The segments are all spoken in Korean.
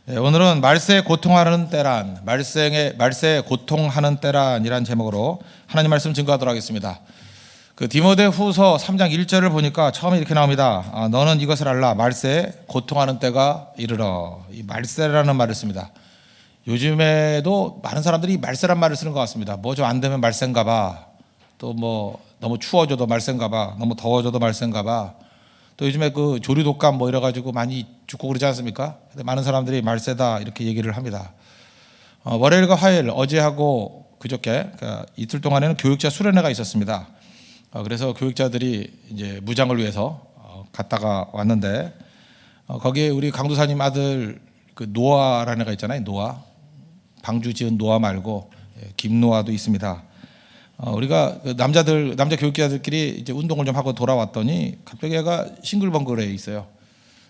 오늘은 말세에 고통하는 때란, 말세에 고통하는 때란이란 제목으로 하나님 말씀 증거하도록 하겠습니다. 그 디모데후서 3장 1절을 보니까 처음에 이렇게 나옵니다. 너는 이것을 알라, 말세에 고통하는 때가 이르러. 이 말세라는 말을 씁니다. 요즘에도 많은 사람들이 말세란 말을 쓰는 것 같습니다. 뭐 좀 안 되면 말세인가 봐. 또 뭐 너무 추워져도 말세인가 봐. 너무 더워져도 말세인가 봐. 또 요즘에 그 조류독감 뭐 이래가지고 많이 죽고 그러지 않습니까? 근데 많은 사람들이 말세다 이렇게 얘기를 합니다. 월요일과 화요일, 어제하고 그저께 그러니까 이틀 동안에는 교육자 수련회가 있었습니다. 그래서 교육자들이 이제 무장을 위해서 갔다가 왔는데 거기에 우리 강도사님 아들 그 노아라는 애가 있잖아요. 노아, 방주 지은 노아 말고 김노아도 있습니다. 우리가 남자 교육자들끼리 이제 운동을 좀 하고 돌아왔더니 갑자기 애가 싱글벙글해 있어요.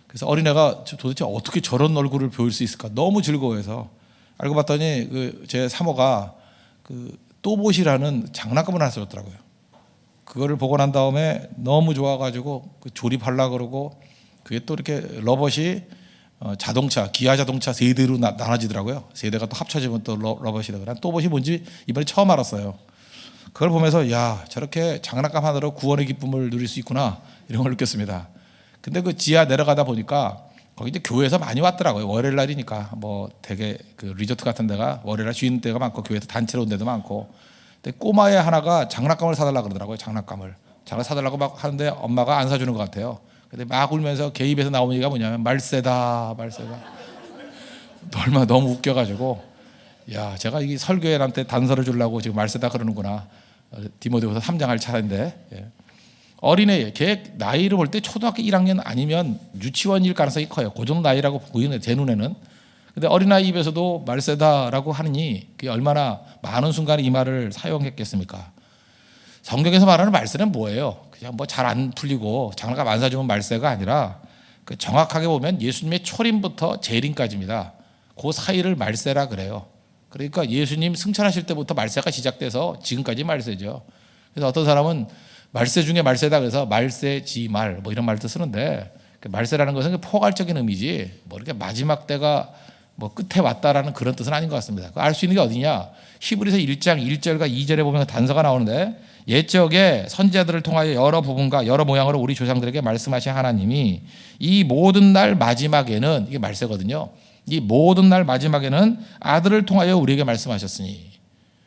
그래서 어린애가 도대체 어떻게 저런 얼굴을 보일 수 있을까 너무 즐거워해서 알고 봤더니 그 제 사모가 그 또봇이라는 장난감을 하나 써줬더라고요. 그거를 보고 난 다음에 너무 좋아가지고 그 조립하려고 그러고 그게 또 이렇게 로봇이 자동차, 기아 자동차 세대로 나눠지더라고요. 세대가 또 합쳐지면 또 로봇이더라고요. 또봇이 뭔지 이번에 처음 알았어요. 그걸 보면서 야, 저렇게 장난감 하나로 구원의 기쁨을 누릴 수 있구나 이런 걸 느꼈습니다. 근데 그 지하 내려가다 보니까 거기 이제 교회에서 많이 왔더라고요. 월요일 날이니까 뭐 되게 그 리조트 같은 데가 월요일 날 쉬는 데가 많고 교회에서 단체로 온 데도 많고. 근데 꼬마애 하나가 장난감을 사달라고 그러더라고요. 장난감을 사달라고 막 하는데 엄마가 안 사주는 것 같아요. 근데 막 울면서 개입에서 나오는 얘기가 뭐냐면 말세다. 얼마 너무 웃겨가지고 야, 제가 이 설교회한테 단서를 주려고 지금 말세다 그러는구나. 디모데후서 3장 할 차례인데 어린애 걔 나이를 볼 때 초등학교 1학년 아니면 유치원일 가능성이 커요. 그 정도 나이라고 보이는 제 눈에는. 근데 어린아이 입에서도 말세다라고 하느니 그게 얼마나 많은 순간에 이 말을 사용했겠습니까? 성경에서 말하는 말세는 뭐예요? 그냥 뭐 잘 안 풀리고 장난감 안 사주면 말세가 아니라 그 정확하게 보면 예수님의 초림부터 재림까지입니다. 그 사이를 말세라 그래요. 그러니까 예수님 승천하실 때부터 말세가 시작돼서 지금까지 말세죠. 그래서 어떤 사람은 말세 중에 말세다 그래서 말세지말 뭐 이런 말도 쓰는데 말세라는 것은 포괄적인 의미지 뭐 이렇게 마지막 때가 뭐 끝에 왔다라는 그런 뜻은 아닌 것 같습니다. 알 수 있는 게 어디냐? 히브리서 1장 1절과 2절에 보면 단서가 나오는데 옛적에 선지자들을 통하여 여러 부분과 여러 모양으로 우리 조상들에게 말씀하신 하나님이 이 모든 날 마지막에는 이게 말세거든요. 이 모든 날 마지막에는 아들을 통하여 우리에게 말씀하셨으니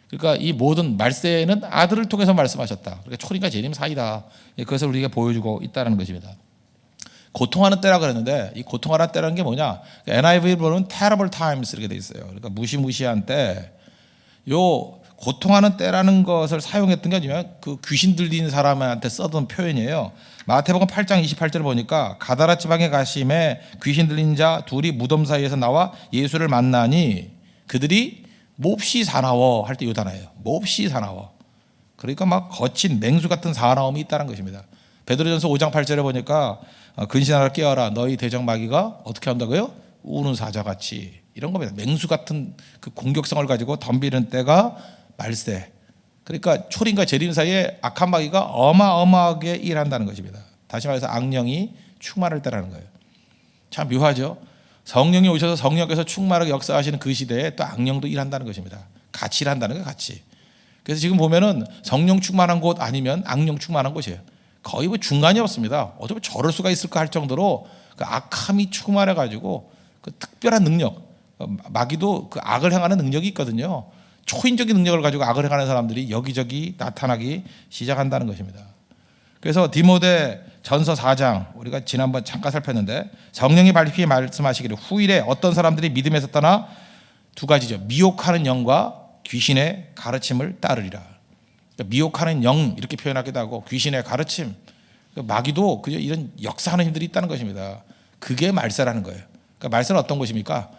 그러니까 이 모든 말세는 아들을 통해서 말씀하셨다. 그러니까 초림과 재림 사이다. 그것을 우리에게 보여주고 있다는 것입니다. 고통하는 때라 그랬는데 이 고통하는 때라는 게 뭐냐? NIV를 보면 terrible times 이렇게 돼 있어요. 그러니까 무시무시한 때. 요 고통하는 때라는 것을 사용했던 게 아니면 그 귀신 들린 사람한테 써던 표현이에요. 마태복음 8장 28절을 보니까 가다라 지방에 가심에 귀신 들린 자 둘이 무덤 사이에서 나와 예수를 만나니 그들이 몹시 사나워 할 때 이 단어예요. 몹시 사나워. 그러니까 막 거친 맹수 같은 사나움이 있다는 것입니다. 베드로전서 5장 8절에 보니까 근신하라 깨어라 너희 대적 마귀가 어떻게 한다고요? 우는 사자같이 이런 겁니다. 맹수 같은 그 공격성을 가지고 덤비는 때가 말세. 그러니까 초림과 재림 사이에 악한 마귀가 어마어마하게 일한다는 것입니다. 다시 말해서 악령이 충만할 때라는 거예요. 참 묘하죠. 성령이 오셔서 성령께서 충만하게 역사하시는 그 시대에 또 악령도 일한다는 것입니다. 같이 일한다는 거예요. 같이. 그래서 지금 보면은 성령 충만한 곳 아니면 악령 충만한 곳이에요. 거의 뭐 중간이 없습니다. 어떻게 저럴 수가 있을까 할 정도로 그 악함이 충만해가지고 그 특별한 능력, 마귀도 그 악을 행하는 능력이 있거든요. 초인적인 능력을 가지고 악을 행하는 사람들이 여기저기 나타나기 시작한다는 것입니다. 그래서 디모데 전서 4장 우리가 지난번 잠깐 살폈는데 성령이 밝히 말씀하시기를 후일에 어떤 사람들이 믿음에서 떠나 두 가지죠. 미혹하는 영과 귀신의 가르침을 따르리라. 그러니까 미혹하는 영 이렇게 표현하기도 하고 귀신의 가르침, 마귀도 그저 이런 역사하는 힘들이 있다는 것입니다. 그게 말세라는 거예요. 그러니까 말세는 어떤 것입니까?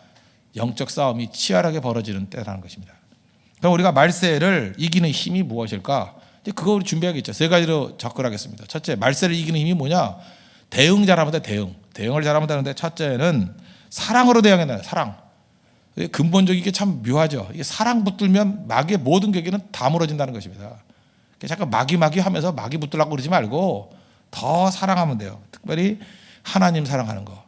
영적 싸움이 치열하게 벌어지는 때라는 것입니다. 그럼 우리가 말세를 이기는 힘이 무엇일까? 이제 그거 우리 준비하겠죠. 세 가지로 접근하겠습니다. 첫째, 말세를 이기는 힘이 뭐냐? 대응 잘하면 돼. 대응을 잘하면 되는데 첫째는 사랑으로 대응해야 돼요. 사랑. 근본적인 게 참 묘하죠. 이게 사랑 붙들면 마귀의 모든 계기는 다 무너진다는 것입니다. 잠깐 마귀 하면서 마귀 붙들라고 그러지 말고 더 사랑하면 돼요. 특별히 하나님 사랑하는 거.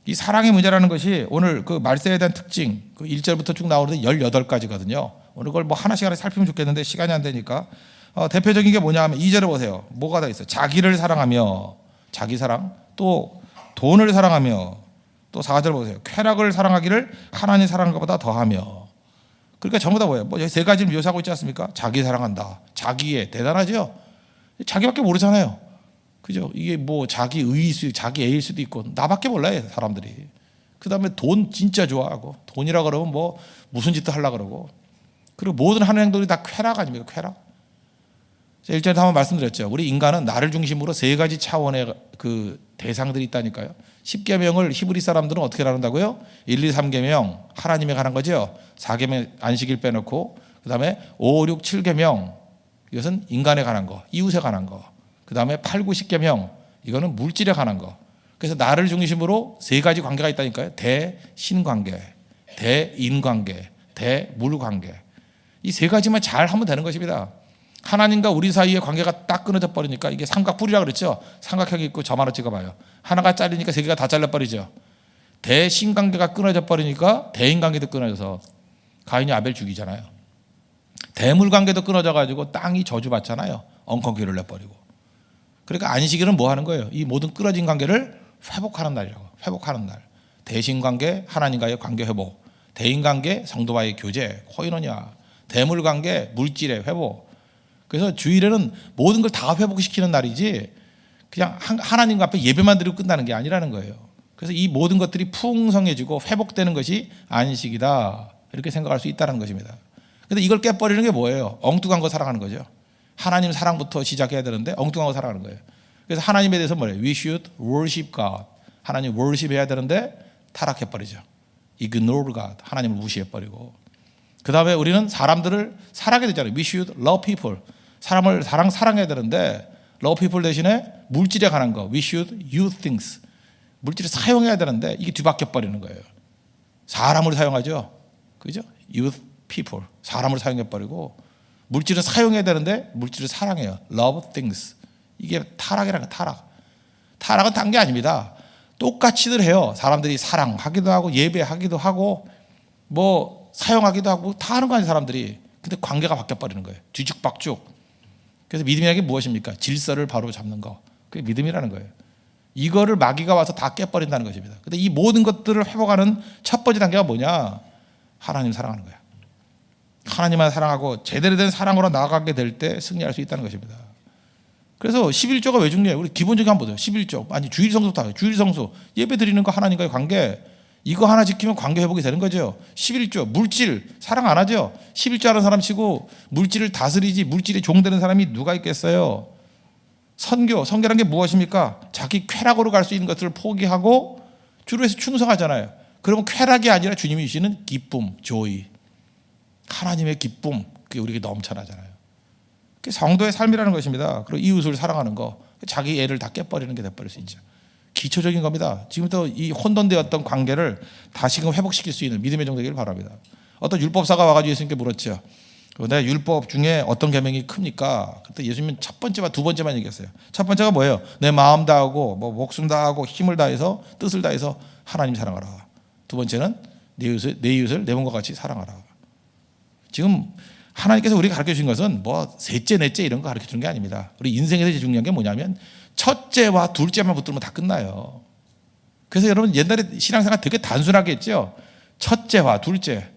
이 사랑의 문제라는 것이 오늘 그 말세에 대한 특징, 그 1절부터 쭉 나오는데 18가지거든요. 오늘 그걸 뭐 하나씩 살피면 좋겠는데 시간이 안 되니까 대표적인 게 뭐냐 하면 2절에 보세요. 뭐가 다 있어요. 자기를 사랑하며, 자기 사랑, 또 돈을 사랑하며, 또 4절 보세요. 쾌락을 사랑하기를 하나님 사랑하는 것보다 더하며. 그러니까 전부 다 뭐예요? 뭐 세 가지를 묘사하고 있지 않습니까? 자기 사랑한다. 자기애 대단하죠. 자기밖에 모르잖아요. 그죠? 이게 뭐 자기 의일 수, 자기 애일 수도 있고 나밖에 몰라요 사람들이. 그 다음에 돈 진짜 좋아하고 돈이라 그러면 뭐 무슨 짓도 하려고 그러고, 그리고 모든 하는 행동이 다 쾌락 아닙니까? 쾌락. 제가 일전에 한번 말씀드렸죠. 우리 인간은 나를 중심으로 세 가지 차원의 그 대상들이 있다니까요. 10계명을 히브리 사람들은 어떻게 나눈다고요? 1, 2, 3계명 하나님에 관한 거죠. 4계명 안식일 빼놓고, 그 다음에 5, 6, 7계명 이것은 인간에 관한 거, 이웃에 관한 거. 그 다음에 8, 9, 10계명 이거는 물질에 관한 거. 그래서 나를 중심으로 세 가지 관계가 있다니까요. 대신관계, 대인관계, 대물관계. 이 세 가지만 잘 하면 되는 것입니다. 하나님과 우리 사이의 관계가 딱 끊어져 버리니까, 이게 삼각뿔이라 그랬죠. 삼각형이 있고 점 하나 찍어봐요. 하나가 잘리니까 세 개가 다 잘려버리죠. 대신관계가 끊어져 버리니까 대인관계도 끊어져서 가인이 아벨 죽이잖아요. 대물관계도 끊어져 가지고 땅이 저주받잖아요. 엉겅퀴를 내버리고. 그러니까 안식일은 뭐 하는 거예요? 이 모든 끊어진 관계를 회복하는 날이라고. 회복하는 날. 대신관계 하나님과의 관계 회복, 대인관계 성도와의 교제 코이노냐, 대물관계 물질의 회복. 그래서 주일에는 모든 걸 다 회복시키는 날이지 그냥 하나님 앞에 예배만 드리고 끝나는 게 아니라는 거예요. 그래서 이 모든 것들이 풍성해지고 회복되는 것이 안식이다, 이렇게 생각할 수 있다는 것입니다. 근데 이걸 깨버리는 게 뭐예요? 엉뚱한 거 사랑하는 거죠. 하나님 사랑부터 시작해야 되는데 엉뚱한 거 사랑하는 거예요. 그래서 하나님에 대해서 뭐래요? We should worship God. 하나님 worship 해야 되는데 타락해버리죠. Ignore God. 하나님을 무시해버리고. 그 다음에 우리는 사람들을 사랑해야 되잖아요. We should love people. 사람을 사랑해야 되는데 love people 대신에 물질에 관한 거 We should use things. 물질을 사용해야 되는데 이게 뒤바뀌어버리는 거예요. 사람을 사용하죠. 그죠? Use people. 사람을 사용해버리고, 물질은 사용해야 되는데 물질을 사랑해요. Love things. 이게 타락이라는 거예요. 타락. 타락은 딴 게 아닙니다. 똑같이들 해요. 사람들이 사랑하기도 하고 예배하기도 하고 뭐 사용하기도 하고 다 하는 거 아니에요 사람들이. 근데 관계가 바뀌어버리는 거예요. 뒤죽박죽. 그래서 믿음이라는 게 무엇입니까? 질서를 바로 잡는 거. 그게 믿음이라는 거예요. 이거를 마귀가 와서 다 깨버린다는 것입니다. 근데 이 모든 것들을 회복하는 첫 번째 단계가 뭐냐? 하나님 사랑하는 거야. 하나님만 사랑하고 제대로 된 사랑으로 나아가게 될 때 승리할 수 있다는 것입니다. 그래서 11조가 왜 중요해요? 우리 기본적인 한번 보세요. 11조. 아니 주일 성수부터 주일 성수. 예배 드리는 거 하나님과의 관계. 이거 하나 지키면 관계 회복이 되는 거죠. 11조. 물질. 사랑 안 하죠. 11조 하는 사람 치고 물질을 다스리지 물질에 종되는 사람이 누가 있겠어요? 선교. 선교라는 게 무엇입니까? 자기 쾌락으로 갈 수 있는 것들을 포기하고 주로 해서 충성하잖아요. 그러면 쾌락이 아니라 주님이 주시는 기쁨, 조이. 하나님의 기쁨, 그게 우리에게 넘쳐나잖아요. 그게 성도의 삶이라는 것입니다. 그리고 이웃을 사랑하는 거, 자기 애를 다 깨버리는 게 돼버릴 수 있죠. 기초적인 겁니다. 지금부터 이 혼돈되었던 관계를 다시금 회복시킬 수 있는 믿음의 정도이길 바랍니다. 어떤 율법사가 와가지고 예수님께 물었죠. 내가 율법 중에 어떤 계명이 큽니까? 그때 예수님은 첫 번째와 두 번째만 얘기했어요. 첫 번째가 뭐예요? 내 마음 다하고 뭐 목숨 다하고 힘을 다해서 뜻을 다해서 하나님 사랑하라. 두 번째는 내 이웃을 내 몸과 같이 사랑하라. 지금 하나님께서 우리가 가르쳐 주신 것은 뭐 셋째, 넷째 이런 거 가르쳐 주는 게 아닙니다. 우리 인생에서 제일 중요한 게 뭐냐면 첫째와 둘째만 붙들면 다 끝나요. 그래서 여러분 옛날에 신앙생활 되게 단순하게 했죠. 첫째와 둘째.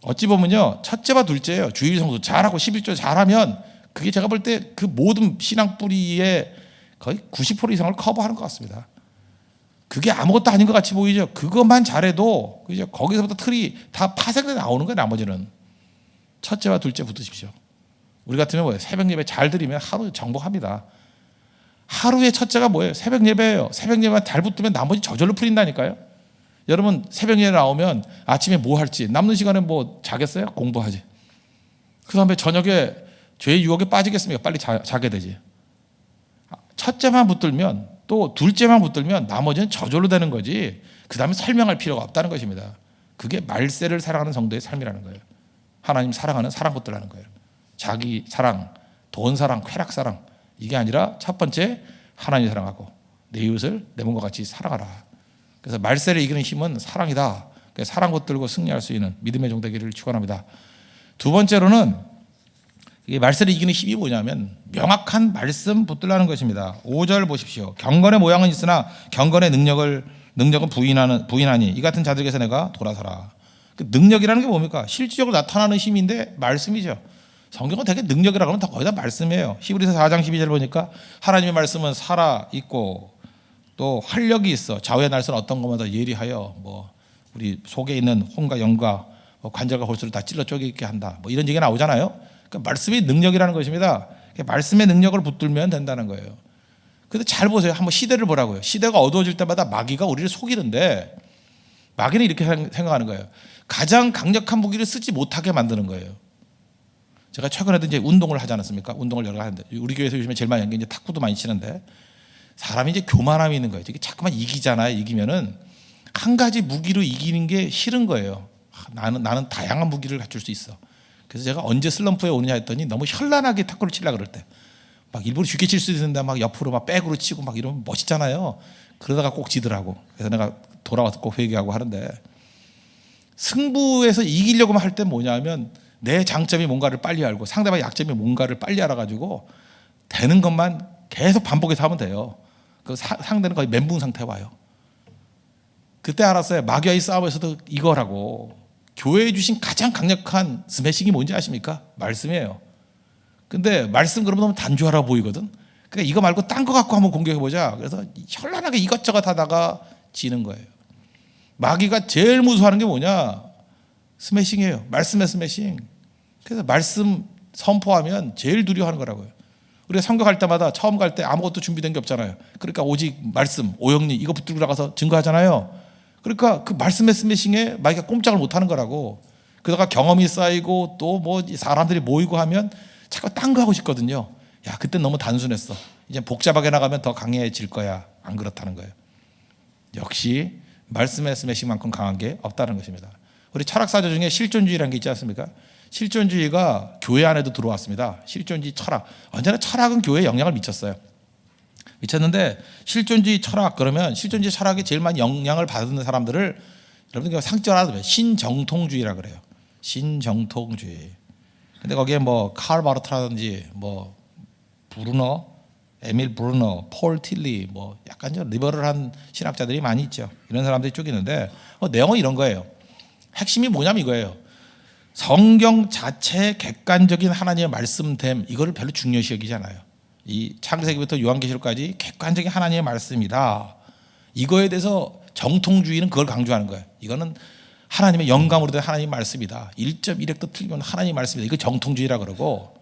어찌 보면요. 첫째와 둘째예요. 주일 성수 잘하고 11조 잘하면 그게 제가 볼 때 그 모든 신앙 뿌리의 거의 90% 이상을 커버하는 것 같습니다. 그게 아무것도 아닌 것 같이 보이죠. 그것만 잘해도 그죠? 거기서부터 틀이 다 파생돼 나오는 거예요. 나머지는. 첫째와 둘째 붙으십시오. 우리 같으면 뭐예요? 새벽 예배 잘 드리면 하루 정복합니다. 하루의 첫째가 뭐예요? 새벽 예배예요. 새벽 예배만 잘 붙으면 나머지 저절로 풀린다니까요. 여러분 새벽 예배 나오면 아침에 뭐 할지 남는 시간에 뭐 자겠어요? 공부하지. 그 다음에 저녁에 죄의 유혹에 빠지겠습니까? 빨리 자게 되지. 첫째만 붙들면 또 둘째만 붙들면 나머지는 저절로 되는 거지. 그 다음에 설명할 필요가 없다는 것입니다. 그게 말세를 사랑하는 성도의 삶이라는 거예요. 하나님 사랑하는 사랑 붙들라는 거예요. 자기 사랑, 돈 사랑, 쾌락 사랑. 이게 아니라 첫 번째 하나님 사랑하고 내 이웃을 내 몸과 같이 사랑하라. 그래서 말세를 이기는 힘은 사랑이다. 사랑 붙들고 승리할 수 있는 믿음의 종 되기를 축원합니다. 두 번째로는 이게 말세를 이기는 힘이 뭐냐면 명확한 말씀 붙들라는 것입니다. 5절 보십시오. 경건의 모양은 있으나 경건의 능력은 부인하니 이 같은 자들에게서 내가 돌아서라. 그 능력이라는 게 뭡니까? 실질적으로 나타나는 힘인데 말씀이죠. 성경은 되게 능력이라고 하면 거의 다 말씀이에요. 히브리서 4장 12절 보니까 하나님의 말씀은 살아 있고 또 활력이 있어. 좌우의 날선 어떤 것마다 예리하여 뭐 우리 속에 있는 혼과 영과 관절과 골수를 다 찔러 쪼개게 한다. 뭐 이런 얘기가 나오잖아요. 그러니까 말씀이 능력이라는 것입니다. 말씀의 능력을 붙들면 된다는 거예요. 근데 잘 보세요. 한번 시대를 보라고요. 시대가 어두워질 때마다 마귀가 우리를 속이는데 마귀는 이렇게 생각하는 거예요. 가장 강력한 무기를 쓰지 못하게 만드는 거예요. 제가 최근에도 이제 운동을 하지 않았습니까? 운동을 여러 가지 하는데 우리 교회에서 요즘에 제일 많이 하는 게 이제 탁구도 많이 치는데 사람이 이제 교만함이 있는 거예요. 이게 자꾸만 이기잖아요. 이기면은 한 가지 무기로 이기는 게 싫은 거예요. 나는 다양한 무기를 갖출 수 있어. 그래서 제가 언제 슬럼프에 오느냐 했더니 너무 현란하게 탁구를 치려고 그럴 때 막 일부러 쉽게 칠 수 있는데 막 옆으로 막 백으로 치고 막 이러면 멋있잖아요. 그러다가 꼭 지더라고. 그래서 내가 돌아와서 꼭 회개하고 하는데 승부에서 이기려고만 할 때 뭐냐면 내 장점이 뭔가를 빨리 알고 상대방의 약점이 뭔가를 빨리 알아가지고 되는 것만 계속 반복해서 하면 돼요. 그 상대는 거의 멘붕 상태에 와요. 그때 알았어요. 마귀와의 싸움에서도 이거라고. 교회에 주신 가장 강력한 스매싱이 뭔지 아십니까? 말씀이에요. 근데 말씀 그러면 너무 단조하라 보이거든. 그러니까 이거 말고 딴 거 갖고 한번 공격해보자. 그래서 현란하게 이것저것 하다가 지는 거예요. 마귀가 제일 무서워하는 게 뭐냐? 스매싱이에요. 말씀의 스매싱. 그래서 말씀 선포하면 제일 두려워하는 거라고요. 우리가 성경할 때마다 처음 갈 때 아무것도 준비된 게 없잖아요. 그러니까 오직 말씀, 오영리 이거 붙들고 나가서 증거하잖아요. 그러니까 그 말씀의 스매싱에 마귀가 꼼짝을 못하는 거라고. 그러다가 경험이 쌓이고 또 뭐 사람들이 모이고 하면 자꾸 딴 거 하고 싶거든요. 야, 그때 너무 단순했어. 이제 복잡하게 나가면 더 강해질 거야. 안 그렇다는 거예요. 역시 말씀의 스매싱만큼 강한 게 없다는 것입니다. 우리 철학사조 중에 실존주의라는 게 있지 않습니까? 실존주의가 교회 안에도 들어왔습니다. 실존주의 철학. 언제나 철학은 교회에 영향을 미쳤어요. 미쳤는데 실존주의 철학 그러면 실존주의 철학이 제일 많이 영향을 받는 사람들을 여러분들 상징 하나 신정통주의라 그래요. 신정통주의. 근데 거기에 뭐 칼 바르트라든지 뭐 브루너, 에밀 브루너, 폴 틸리 뭐 약간 좀 리버럴한 신학자들이 많이 있죠. 이런 사람들이 쭉 있는데 내용은 이런 거예요. 핵심이 뭐냐면 이거예요. 성경 자체의 객관적인 하나님의 말씀됨 이거를 별로 중요시 여기잖아요. 이 창세기부터 요한계시록까지 객관적인 하나님의 말씀이다. 이거에 대해서 정통주의는 그걸 강조하는 거예요. 이거는 하나님의 영감으로 된 하나님의 말씀이다. 1.1획도 틀리면 하나님의 말씀이다. 이거 정통주의라 그러고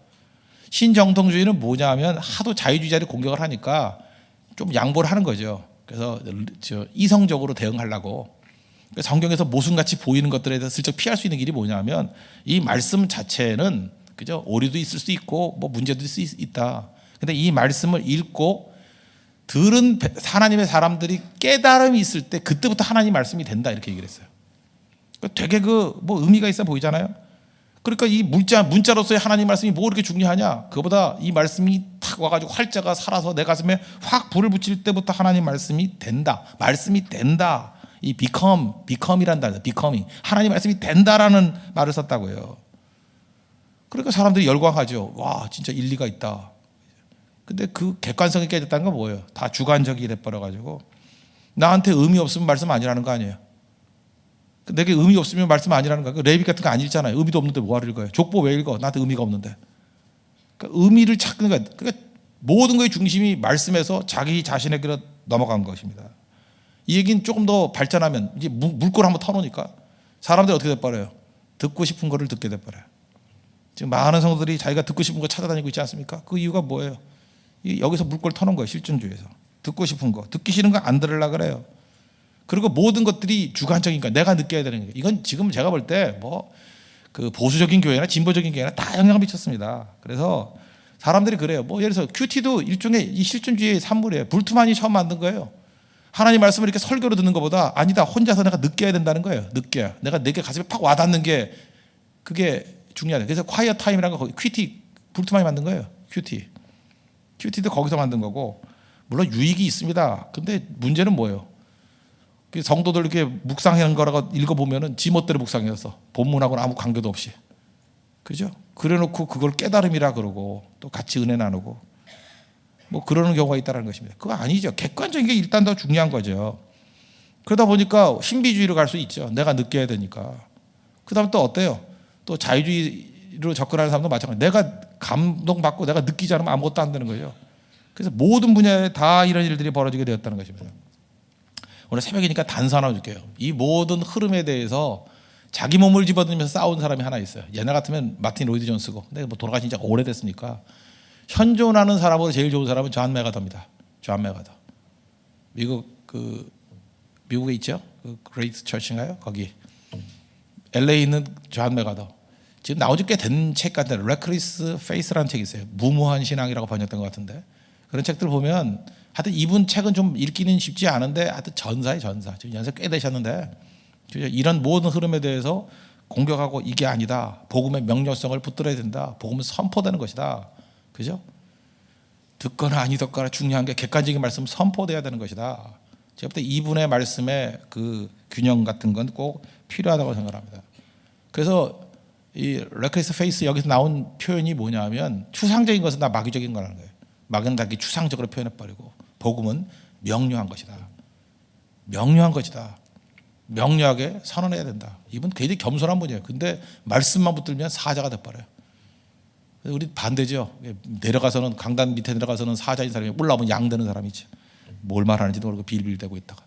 신정통주의는 뭐냐면 하도 자유주의자를 공격을 하니까 좀 양보를 하는 거죠. 그래서 이성적으로 대응하려고 성경에서 모순같이 보이는 것들에 대해서 슬쩍 피할 수 있는 길이 뭐냐면 이 말씀 자체는 그죠? 오류도 있을 수 있고 뭐 문제도 있을 수 있다. 근데 이 말씀을 읽고 들은 하나님의 사람들이 깨달음이 있을 때 그때부터 하나님 말씀이 된다 이렇게 얘기를 했어요. 되게 뭐 의미가 있어 보이잖아요. 그러니까 이 문자로서의 하나님 말씀이 뭐 그렇게 중요하냐? 그거보다 이 말씀이 탁 와가지고 활자가 살아서 내 가슴에 확 불을 붙일 때부터 하나님 말씀이 된다. 말씀이 된다. 이 become이란다. becoming. 하나님 말씀이 된다라는 말을 썼다고요. 그러니까 사람들이 열광하죠. 와, 진짜 일리가 있다. 근데 그 객관성이 깨졌다는 건 뭐예요? 다 주관적이 돼버려가지고 나한테 의미 없으면 말씀 아니라는 거 아니에요. 내게 의미 없으면 말씀 아니라는 거예요. 레빗 같은 거 안 읽잖아요. 의미도 없는데 뭐하러 읽어요? 족보 왜 읽어? 나한테 의미가 없는데. 그러니까 의미를 찾는 거예요. 그러니까 모든 것의 중심이 말씀에서 자기 자신에게로 넘어간 것입니다. 이 얘기는 조금 더 발전하면 이제 물꼬를 한번 터놓으니까 사람들이 어떻게 돼버려요? 듣고 싶은 거를 듣게 돼버려요. 지금 많은 성도들이 자기가 듣고 싶은 거 찾아다니고 있지 않습니까? 그 이유가 뭐예요? 여기서 물꼬를 터놓은 거예요. 실존주의에서. 듣고 싶은 거. 듣기 싫은 거 안 들으려고 그래요. 그리고 모든 것들이 주관적인 거야. 내가 느껴야 되는 거예요. 이건 지금 제가 볼 때 뭐 그 보수적인 교회나 진보적인 교회나 다 영향을 미쳤습니다. 그래서 사람들이 그래요. 뭐 예를 들어서 큐티도 일종의 이 실존주의의 산물이에요. 불트만이 처음 만든 거예요. 하나님 말씀을 이렇게 설교로 듣는 것보다 아니다. 혼자서 내가 느껴야 된다는 거예요. 느껴야. 내게 가슴에 팍 와닿는 게 그게 중요하다. 그래서 콰이어 타임이라는 거 큐티 불트만이 만든 거예요. 큐티도 거기서 만든 거고 물론 유익이 있습니다. 근데 문제는 뭐예요? 성도들 이렇게 묵상하는 거라고 읽어보면은 지멋대로 묵상해서 본문하고는 아무 관계도 없이. 그죠? 그래놓고 그걸 깨달음이라 그러고 또 같이 은혜 나누고 뭐 그러는 경우가 있다는 것입니다. 그거 아니죠. 객관적인 게 일단 더 중요한 거죠. 그러다 보니까 신비주의로 갈 수 있죠. 내가 느껴야 되니까. 그 다음 또 어때요? 또 자유주의로 접근하는 사람도 마찬가지예요. 내가 감동받고 내가 느끼지 않으면 아무것도 안 되는 거죠. 그래서 모든 분야에 다 이런 일들이 벌어지게 되었다는 것입니다. 오늘 새벽이니까 단서 하나 줄게요. 이 모든 흐름에 대해서 자기 몸을 집어넣으면서 싸운 사람이 하나 있어요. 옛날 같으면 마틴 로이드 존스고, 근데 뭐 돌아가신 지 오래됐으니까 현존하는 사람으로 제일 좋은 사람은 존 메가더입니다. 존 메가더. 미국에 있죠? 그 그레이트 처치인가요? 거기 LA에 있는 존 메가더. 지금 나온 지 꽤 된 책 같은데 레클리스 페이스라는 책이 있어요. 무모한 신앙이라고 번역된 것 같은데 그런 책들 보면 하여튼 이분 책은 좀 읽기는 쉽지 않은데 하여튼 전사예요. 전사. 지금 연세 꽤 되셨는데 이런 모든 흐름에 대해서 공격하고 이게 아니다. 복음의 명료성을 붙들어야 된다. 복음은 선포되는 것이다. 그죠? 듣거나 아니 듣거나 중요한 게 객관적인 말씀 선포돼야 되는 것이다. 제가 볼 때 이분의 말씀에 그 균형 같은 건 꼭 필요하다고 생각합니다. 그래서 이 레클리스 페이스 여기서 나온 표현이 뭐냐면 추상적인 것은 다 마귀적인 거라는 거예요. 마귀는 다 추상적으로 표현해버리고 복음은 명료한 것이다. 명료한 것이다. 명료하게 선언해야 된다. 이분 굉장히 겸손한 분이에요. 근데 말씀만 붙들면 사자가 돼버려요. 우리 반대죠. 내려가서는 강단 밑에 내려가서는 사자인 사람이 올라오면 양 되는 사람이지. 뭘 말하는지도 모르고 빌빌대고 있다가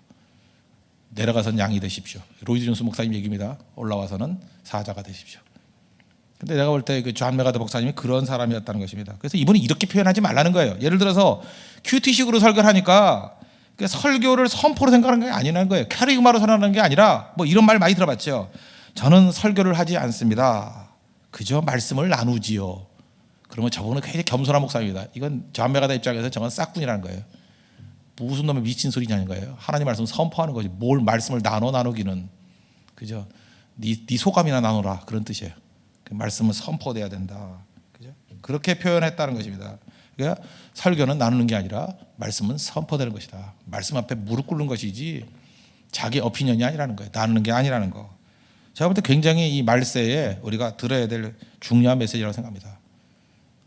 내려가서는 양이 되십시오. 로이드 존스 목사님 얘기입니다. 올라와서는 사자가 되십시오. 근데 내가 볼 때 그 존 메가더 목사님이 그런 사람이었다는 것입니다. 그래서 이분이 이렇게 표현하지 말라는 거예요. 예를 들어서 큐티식으로 설교를 하니까 설교를 선포로 생각하는 게 아니라는 거예요. 캐리그마로 선언하는 게 아니라 뭐 이런 말 많이 들어봤죠. 저는 설교를 하지 않습니다. 그저 말씀을 나누지요. 그러면 저분은 굉장히 겸손한 목사입니다. 이건 존 메가더 입장에서 저건 싹군이라는 거예요. 무슨 놈의 미친 소리냐는 거예요. 하나님 말씀 선포하는 거지. 뭘 말씀을 나누기는 그죠? 네 소감이나 나누라 그런 뜻이에요. 그 말씀은 선포돼야 된다. 그죠? 그렇게 표현했다는 것입니다. 그러니까 설교는 나누는 게 아니라 말씀은 선포되는 것이다. 말씀 앞에 무릎 꿇는 것이지 자기 어피니언이 아니라는 거예요. 나누는 게 아니라는 거. 제가 볼 때 굉장히 이 말세에 우리가 들어야 될 중요한 메시지라고 생각합니다.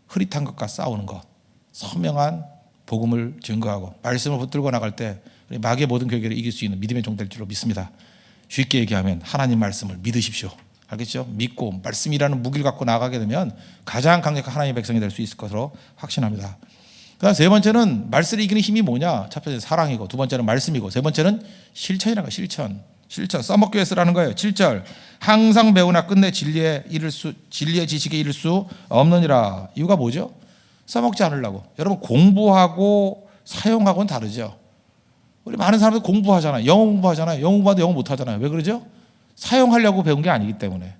흐릿한 것과 싸우는 것, 선명한 복음을 증거하고 말씀을 붙들고 나갈 때 마귀의 모든 괴계를 이길 수 있는 믿음의 종 될 줄로 믿습니다. 쉽게 얘기하면 하나님 말씀을 믿으십시오. 알겠죠? 믿고 말씀이라는 무기를 갖고 나가게 되면 가장 강력한 하나님의 백성이 될 수 있을 것으로 확신합니다. 그다음 세 번째는 말씀을 이기는 힘이 뭐냐? 첫 번째는 사랑이고 두 번째는 말씀이고 세 번째는 실천이라는 거예요. 실천 써먹기에 쓰라는 거예요. 7절 항상 배우나 끝내 진리의 지식에 이를 수 없느니라. 이유가 뭐죠? 써먹지 않으려고. 여러분 공부하고 사용하고는 다르죠. 우리 많은 사람들 공부하잖아요. 영어 공부하잖아요. 영어 공부하도 영어 못하잖아요. 왜 그러죠? 사용하려고 배운 게 아니기 때문에.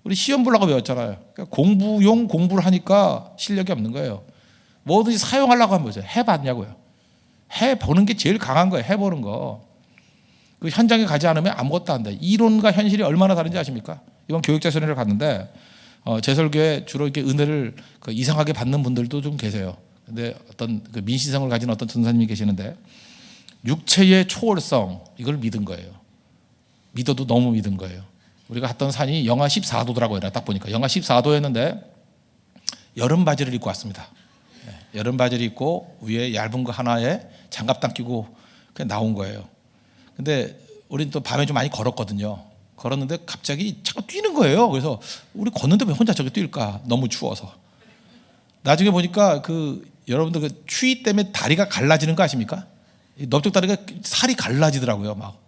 우리 시험 보려고 배웠잖아요. 그러니까 공부용 공부를 하니까 실력이 없는 거예요. 뭐든지 사용하려고 하면 뭐죠? 해봤냐고요. 해보는 게 제일 강한 거예요. 해보는 거. 그 현장에 가지 않으면 아무것도 안 돼. 이론과 현실이 얼마나 다른지 아십니까? 이번 교육자 선회를 갔는데 제 설교에 주로 이렇게 은혜를 이상하게 받는 분들도 좀 계세요. 근데 어떤 그 민시성을 가진 어떤 전사님이 계시는데 육체의 초월성 이걸 믿은 거예요. 믿어도 너무 믿은 거예요. 우리가 갔던 산이 영하 14도더라고요. 딱 보니까 영하 14도였는데 여름 바지를 입고 왔습니다. 여름 바지를 입고 위에 얇은 거 하나에 장갑 끼고 그냥 나온 거예요. 근데 우리는 또 밤에 좀 많이 걸었거든요. 걸었는데 갑자기 자꾸 뛰는 거예요. 그래서 우리 걷는데 왜 혼자 저기 뛸까? 너무 추워서. 나중에 보니까 여러분들 그 추위 때문에 다리가 갈라지는 거 아십니까? 넓적 다리가 살이 갈라지더라고요. 막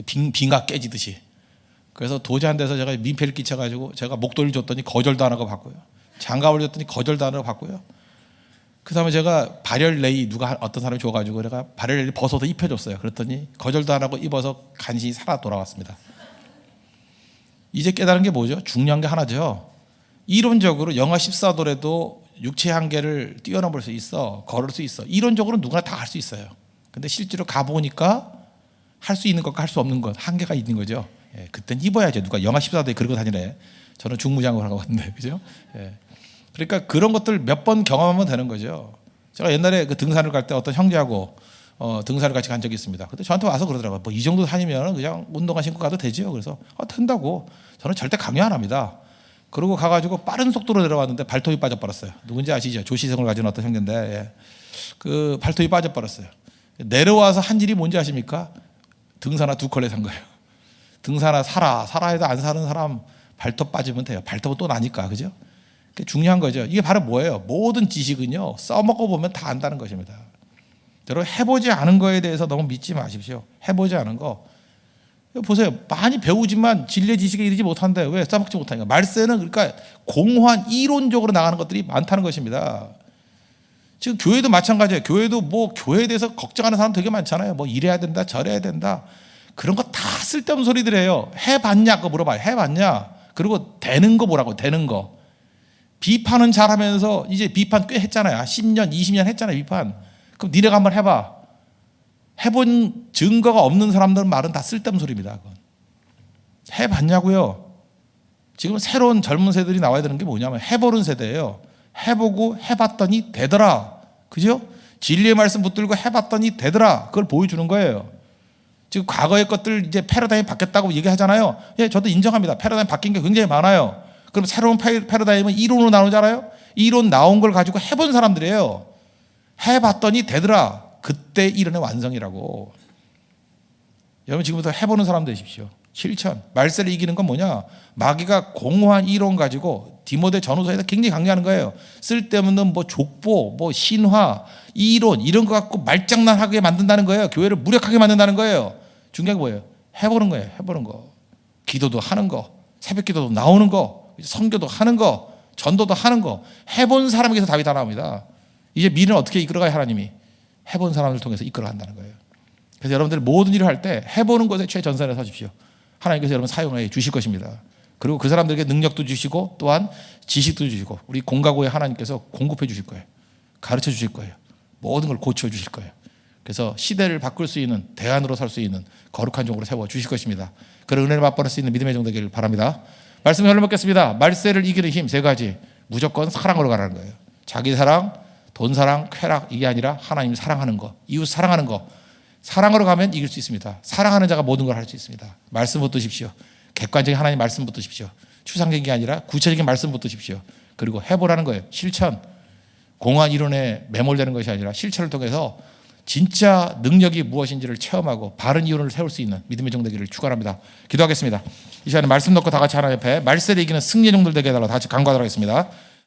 빙가 깨지듯이. 그래서 도저히 안 돼서 제가 민폐를 끼쳐가지고 제가 목도리를 줬더니 거절도 안 하고 받고요. 장갑을 줬더니 거절도 안 하고 받고요. 그 다음에 제가 발열 레이 어떤 사람이 줘가지고 제가 발열 레이 벗어서 입혀줬어요. 그랬더니 거절도 안 하고 입어서 간신히 살아 돌아왔습니다. 이제 깨달은 게 뭐죠? 중요한 게 하나죠. 이론적으로 영하 14도라도 육체 한계를 뛰어넘을 수 있어. 걸을 수 있어. 이론적으로 누구나 다 할 수 있어요. 근데 실제로 가보니까 할 수 있는 것과 할 수 없는 것 한계가 있는 거죠. 예, 그땐 입어야죠. 누가 영하 14도에 그러고 다니래. 저는 중무장을 하고 왔는데 그죠? 예. 그러니까 그런 것들 몇 번 경험하면 되는 거죠. 제가 옛날에 그 등산을 갈 때 어떤 형제하고 등산을 같이 간 적이 있습니다. 근데 저한테 와서 그러더라고요. 뭐 이 정도 산이면 그냥 운동화 신고 가도 되지요. 그래서 된다고. 저는 절대 강요 안 합니다. 그러고 가가지고 빠른 속도로 내려왔는데 발톱이 빠져버렸어요. 누군지 아시죠? 조시성을 가진 어떤 형제인데 예. 그 발톱이 빠져버렸어요. 내려와서 한 일이 뭔지 아십니까? 등산화 2컬레 산 거예요. 등산화 사라 해도 안 사는 사람 발톱 빠지면 돼요. 발톱은 또 나니까, 그죠? 그게 중요한 거죠. 이게 바로 뭐예요? 모든 지식은요, 써먹어 보면 다 안다는 것입니다. 여러분, 해보지 않은 거에 대해서 너무 믿지 마십시오. 해보지 않은 거. 보세요. 많이 배우지만 진리의 지식에 이르지 못한데 왜 써먹지 못하니까. 말세는 그러니까 공허한 이론적으로 나가는 것들이 많다는 것입니다. 지금 교회도 마찬가지예요. 교회도 뭐 교회에 대해서 걱정하는 사람 되게 많잖아요. 뭐 이래야 된다, 저래야 된다. 그런 거 다 쓸데없는 소리들이에요. 해봤냐? 그거 물어봐요. 해봤냐? 그리고 되는 거 뭐라고? 되는 거. 비판은 잘하면서 이제 비판 꽤 했잖아요. 10년, 20년 했잖아요. 비판. 그럼 니네가 한번 해봐. 해본 증거가 없는 사람들 말은 다 쓸데없는 소리입니다. 그건. 해봤냐고요? 지금 새로운 젊은 세대들이 나와야 되는 게 뭐냐면 해보는 세대예요. 해보고 해봤더니 되더라. 그죠? 진리의 말씀 붙들고 해봤더니 되더라. 그걸 보여주는 거예요. 지금 과거의 것들 이제 패러다임이 바뀌었다고 얘기하잖아요. 예, 저도 인정합니다. 패러다임 바뀐 게 굉장히 많아요. 그럼 새로운 패러다임은 이론으로 나오잖아요. 이론 나온 걸 가지고 해본 사람들이에요. 해봤더니 되더라. 그때 이론의 완성이라고. 여러분 지금부터 해보는 사람 되십시오. 실천. 말세를 이기는 건 뭐냐? 마귀가 공허한 이론 가지고 디모데 전후서에서 굉장히 강조하는 거예요. 쓸데없는 뭐 족보, 뭐 신화, 이론 이런 거 갖고 말장난하게 만든다는 거예요. 교회를 무력하게 만든다는 거예요. 중요한 게 뭐예요? 해보는 거예요. 해보는 거. 기도도 하는 거, 새벽 기도도 나오는 거, 선교도 하는 거, 전도도 하는 거. 해본 사람에게서 답이 다 나옵니다. 이제 미래는 어떻게 이끌어가요? 하나님이 해본 사람을 통해서 이끌어간다는 거예요. 그래서 여러분들 모든 일을 할 때 해보는 것에 최전선에 서십시오. 하나님께서 여러분 사용해 주실 것입니다. 그리고 그 사람들에게 능력도 주시고 또한 지식도 주시고 우리 공가고에 하나님께서 공급해 주실 거예요. 가르쳐 주실 거예요. 모든 걸 고쳐 주실 거예요. 그래서 시대를 바꿀 수 있는 대안으로 설 수 있는 거룩한 종으로 세워 주실 것입니다. 그런 은혜를 맛보는 수 있는 믿음의 종 되기를 바랍니다. 말씀 열로 먹겠습니다. 말세를 이기는 힘 3가지. 무조건 사랑으로 가라는 거예요. 자기 사랑, 돈 사랑, 쾌락 이게 아니라 하나님 사랑하는 거, 이웃 사랑하는 거. 사랑으로 가면 이길 수 있습니다. 사랑하는 자가 모든 걸 할 수 있습니다. 말씀 붙드십시오. 객관적인 하나님 말씀 붙드십시오. 추상적인 게 아니라 구체적인 말씀 붙드십시오. 그리고 해보라는 거예요. 실천. 공허한 이론에 매몰되는 것이 아니라 실천을 통해서 진짜 능력이 무엇인지를 체험하고 바른 이론을 세울 수 있는 믿음의 종 되기를 축원합니다. 기도하겠습니다. 이 시간에 말씀 놓고 다 같이 하나님 앞에 말세를 이기는 승리의 종들 되게 해달라고 다 같이 간구하도록 하겠습니다.